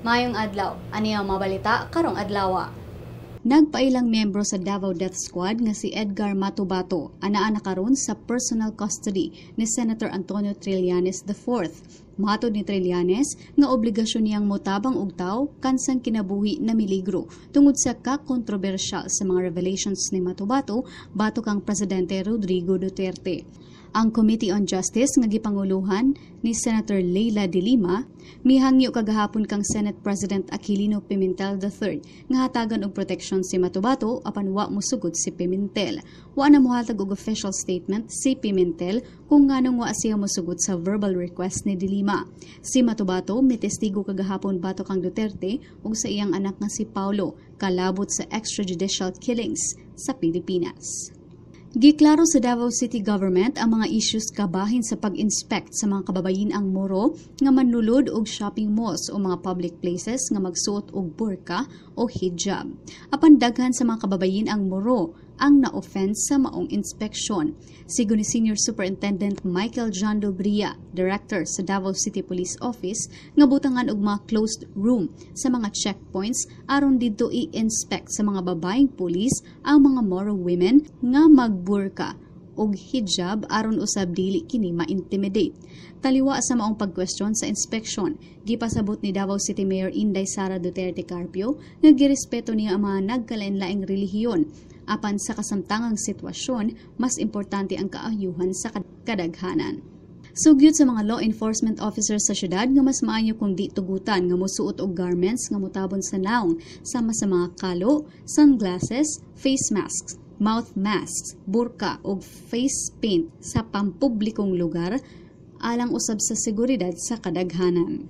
Mayong adlaw, ani ang mabalita karong adlaw. Nagpailang miyembro sa Davao Death Squad nga si Edgar Matubato anaa na karon sa personal custody ni Senator Antonio Trillanes IV. Matod ni Trillanes nga obligasyon niyang motabang og tawo kansang kinabuhi na miligro tungod sa ka-kontrobersyal sa mga revelations ni Matubato batok ang Presidente Rodrigo Duterte. Ang Committee on Justice nga gipanguluhan ni Senator Leila de Lima mihangyo kagahapon kang Senate President Aquilino Pimentel III nga hatagan og proteksyon si Matubato apan wa mosugod si Pimentel. Wa na mohatag og official statement si Pimentel kung nganong wa siya mosugod sa verbal request ni de Lima. Si Matubato mitestigo kagahapon batok kang Duterte ug sa iyang anak nga si Paulo kalabot sa extrajudicial killings sa Pilipinas. Giklaro sa Davao City Government ang mga issues kabahin sa pag-inspect sa mga kababayin-ang moro nga manlulod og shopping malls o mga public places nga magsuot og burka o hijab. Apan daghan sa mga kababayin-ang moro ang na-offense sa maong inspeksyon. Sigon ni Senior Superintendent Michael John Dobria, Director sa Davao City Police Office, nga butangan og mga closed room sa mga checkpoints aron didto i-inspect sa mga babaeng pulis ang mga Moro women nga magburka og hijab aron usab dili kini ma-intimidate. Taliwa sa maong pagkwestiyon sa inspeksyon, gipasabot ni Davao City Mayor Inday Sara Duterte Carpio nga girespeto niya ang mga nagkalain-laing relihiyon. Apan sa kasamtangang sitwasyon, mas importante ang kaayuhan sa kadaghanan. Sugyot sa mga law enforcement officers sa syudad nga mas maayo kung di tugutan nga mosuot og garments nga motabon sa naong sama sa mga kalo, sunglasses, face masks, mouth masks, burka o face paint sa pampublikong lugar alang usab sa seguridad sa kadaghanan.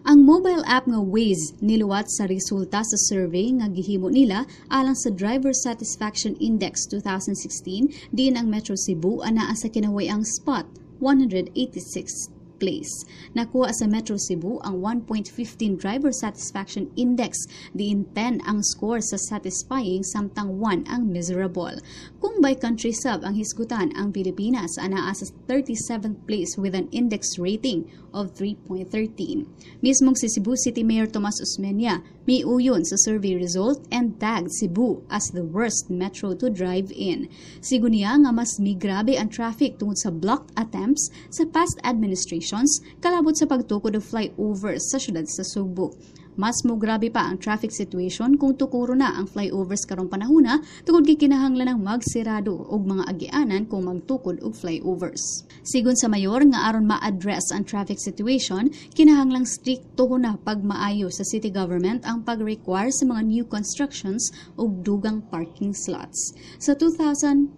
Ang mobile app nga Waze niluwat sa resulta sa survey nga gihimo nila alang sa Driver Satisfaction Index 2016 diin ang Metro Cebu anaa sa kinaway-ang spot 186th place. Nakuha sa Metro Cebu ang 1.15 Driver Satisfaction Index, diin 10 ang score sa satisfying samtang 1 ang miserable. Kung by country sub ang hisgutan, ang Pilipinas anaa sa 37th place with an index rating of 3.13. Mismong si Cebu City Mayor Tomas Osmeña miuyon sa survey result and tagged Cebu as the worst metro to drive in. Sigon niya nga mas migrabe ang traffic tungod sa blocked attempts sa past administrations kalabot sa pagtukod og flyovers sa syudad sa Subo. Mas mo grabe pa ang traffic situation kung tukuro na ang flyovers karong panahona tungod kay kinahanglan ng magsirado og mga agianan kung magtukod og flyovers. Sigon sa mayor nga aron ma-address ang traffic situation, kinahanglang strikto na pagmaayo sa city government ang pag-require sa mga new constructions og dugang parking slots. Sa 20,000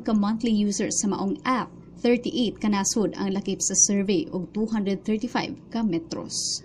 ka monthly users sa maong app, 38 ka nasod ang lakip sa survey og 235 ka metros.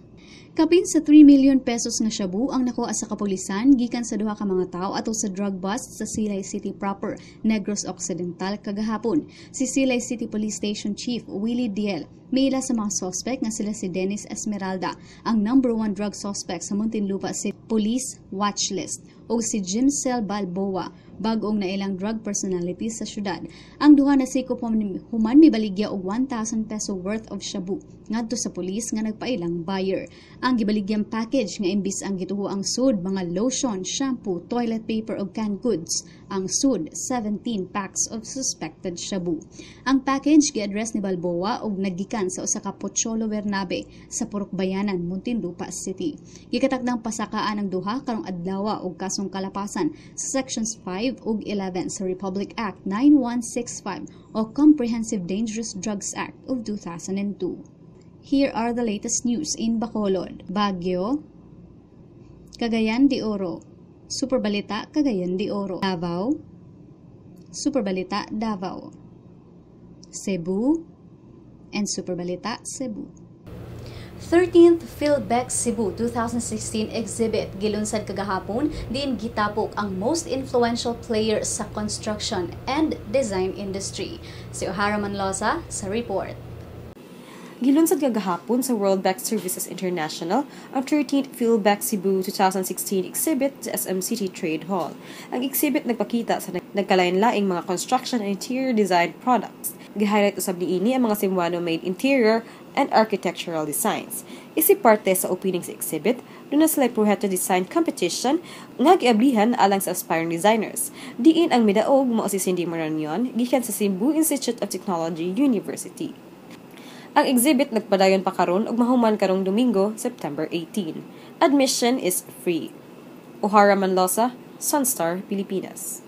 Kapin sa 3 million pesos nga shabu ang nakuha sa kapulisan gikan sa duha ka mga tawo ato sa drug bust sa Silay City proper, Negros Occidental kagahapon. Si Silay City Police Station Chief Willie Diel Mila sa mga suspect nga sila si Dennis Esmeralda, ang number 1 drug suspect sa Muntinlupa City Police Watchlist, o si Jimcel Balboa, bagong nailang drug personality sa syudad. Ang duha na sikop human mibaligya og 1,000 peso worth of shabu ngadto sa pulis nga nagpailang buyer. Ang gibaligyang package nga imbis ang gituho ang sud mga lotion, shampoo, toilet paper ug canned goods, ang sud 17 packs of suspected shabu. Ang package gi-address ni Balboa og naggikan sa usa ka Pocholo Bernabe sa Purokbayanan, Muntinlupa City. Gikatakdang pasakaan ang duha karong adlaw og kasong kalapasan sa Sections 5 ug 11 sa Republic Act 9165 o Comprehensive Dangerous Drugs Act of 2002. Here are the latest news in Bacolod, Baguio, Cagayan de Oro, Superbalita, Cagayan de Oro, Davao, Superbalita, Davao, Cebu, and Superbalita, Cebu. 13th PhilBex Cebu 2016 exhibit gilunsad kagahapon diin gitapok ang most influential player sa construction and design industry. Si O'Hara Manlosa sa report. Gilunsad kagahapon sa World Bank Services International ang 13th PhilBank Cebu 2016 exhibit sa SM City Trade Hall. Ang exhibit nagpakita sa nagkalain-laing mga construction and interior design products. Gi-highlight usab niini ang mga Cebuano-made interior and architectural designs. Isi parte sa opening sa exhibit, doon na sila proheto design competition nga giablihan alang sa aspiring designers. Diin ang midaog mao si Cindy Maranion gikan sa Cebu Institute of Technology University. Ang exhibit nagpadayon pa karon ug mahuman karong Domingo, September 18. Admission is free. O'Hara Manlosa, Sunstar, Pilipinas.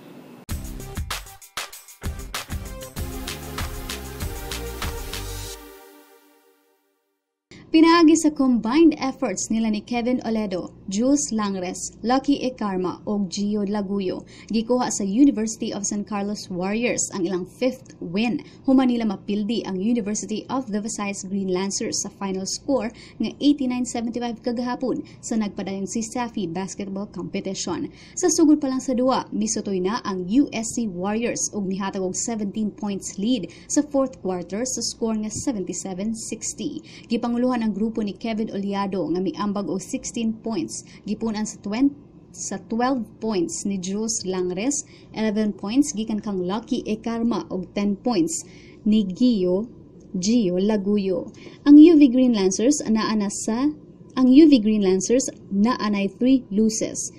Pinaagi sa combined efforts nila ni Kevin Oledo, Jules Langres, Lucky Ekarma ug Gio Laguyo, gikuha sa University of San Carlos Warriors ang ilang 5th win. Human nila mapildi ang University of the Visayas Green Lancers sa final score nga 89-75 kagahapon sa nagpadayong CISAFI basketball competition. Sa sugod pa lang sa duwa, misutoy na ang USC Warriors ug nihatag og 17 points lead sa 4th quarter sa score nga 77-60. Gipanguluhan ang grupo ni Kevin Oleado nga miambag og 16 points, gipunan sa 12 points ni Jules Langres, 11 points gikan kang Lucky Ekarma og 10 points ni Gio Laguyo. Ang UV Green Lancers naanay 3 losses.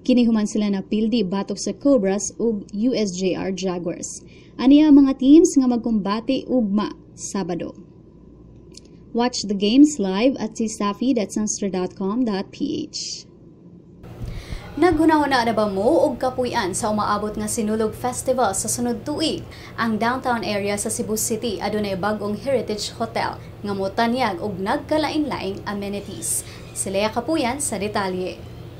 Kinihuman sila na pildi batok sa Cobras ug USJR Jaguars. Aniya ang mga teams nga magkumbate ugma Sabado. Watch the games live at cisafi.sunstar.com.ph. Naghunahuna na ba mo og kapuy-an sa umaabot nga Sinulog Festival sa sunod tuig? Ang downtown area sa Cebu City adunay bag-ong Heritage Hotel nga motanyag og nagkalain-laing amenities. Sila Kapuyan sa detalye.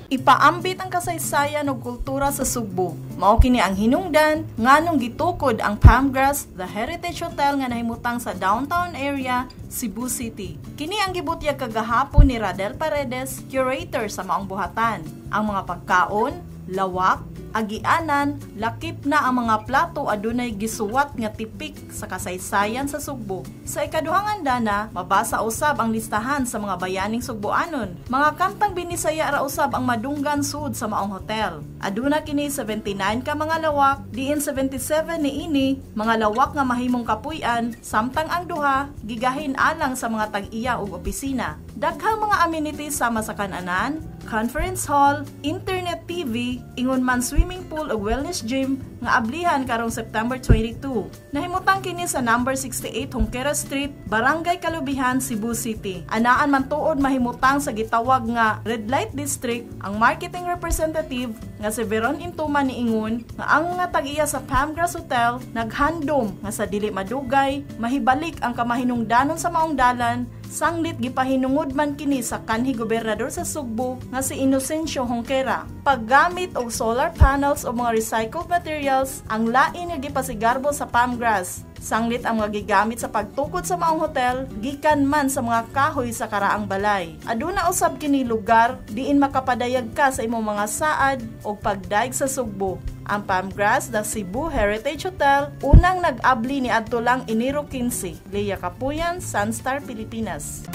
Ipaambit ang kasaysayan ug kultura sa Sugbo. Mao kini ang hinungdan nganong gitukod ang Palmgrass, the Heritage Hotel nga nahimutang sa downtown area, Cebu City. Kini ang gibutyag kagahapon ni Radel Paredes, curator sa maong buhatan. Ang mga pagkaon, lawak, agianan, lakip na ang mga plato adunay gisuwat nga tipik sa kasaysayan sa Sugbo. Sa ikaduhang andana, mabasa usab ang listahan sa mga bayaning Sugboanon. Mga kantang binisaya ra usab ang madunggan sud sa maong hotel. Aduna kini 79 ka mga lawak, diin 77 niini mga lawak nga mahimong kapuy-an, samtang ang duha gigahin alang sa mga tag-iya ug opisina. Daghang mga amenities sama sa kananan, conference hall, internet TV, ingon man swimming pool ug wellness gym nga ablihan karong September 22. Nahimutang kini sa number 68 Honquera Street, Barangay Kalubihan, Cebu City. Anaan man tuod mahimutang sa gitawag nga Red Light District ang marketing representative nga si Veron Intuma niingon nga ang nga tag-iya sa Palmgrass Hotel naghandom nga sa dili madugay mahibalik ang kamahinungdanon sa maong dalan. Sanglit gipahinungod man kini sa kanhi gobernador sa Sugbo nga si Inocencio Honquera. Paggamit og solar panels o mga recycled materials ang lain nga gipasigarbo sa Palmgrass. Sanglit ang mga gigamit sa pagtukod sa maong hotel gikan man sa mga kahoy sa karaang balay. Aduna usab kini lugar diin makapadayag ka sa imong mga saad o pagdaig sa Sugbo. Ang Palmgrass, the Cebu Heritage Hotel, unang nag-abli ni adto lang Enero 15. Leia Kapuyan, Sunstar, Pilipinas.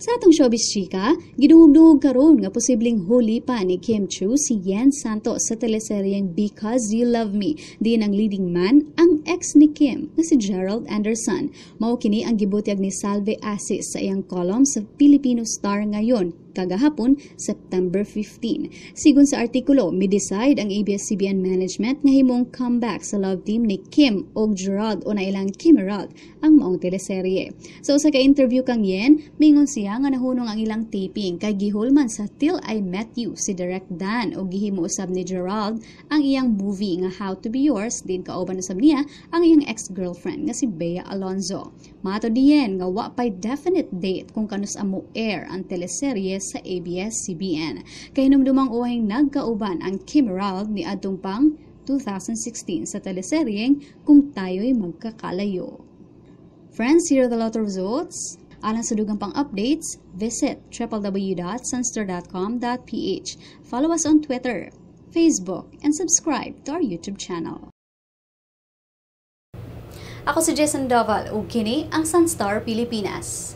Sa atong showbiz chika, gidungog-dungog karon nga posibleng huli pa ni Kim Chiu si Yen Santos sa teleseryeng Because You Love Me. Diin ang leading man ang ex ni Kim na si Gerald Anderson. Mao kini ang gibutyag ni Salve Asis sa iyang column sa Filipino Star ngayon, kagahapon, September 15. Sigun sa artikulo, mi-decide ang ABS-CBN management nga himong comeback sa love team ni Kim o Gerald o na ilang Kimerald ang maong teleserye. So sa ka-interview kang Yen, mingon siya nga nahunong ang ilang taping kay gihulman sa Till I Met You si Direk Dan o gihimo usab ni Gerald ang iyang movie nga How to Be Yours, din kauban usab niya ang iyang ex-girlfriend nga si Bea Alonzo. Mato diyen nga wa pay definite date kung kanus amo air ang teleserye sa ABS-CBN. Kay hinumdumang uwahing nagkauban ang Kimerald ni adtong pang 2016 sa teleseryeng Kung Tayo'y Magkakalayo. Friends, here are the lotto results. Alang sa dugang pang updates, visit www.sunstar.com.ph. Follow us on Twitter, Facebook, and subscribe to our YouTube channel. Ako si Jason Doval ug kini ang Sunstar Pilipinas.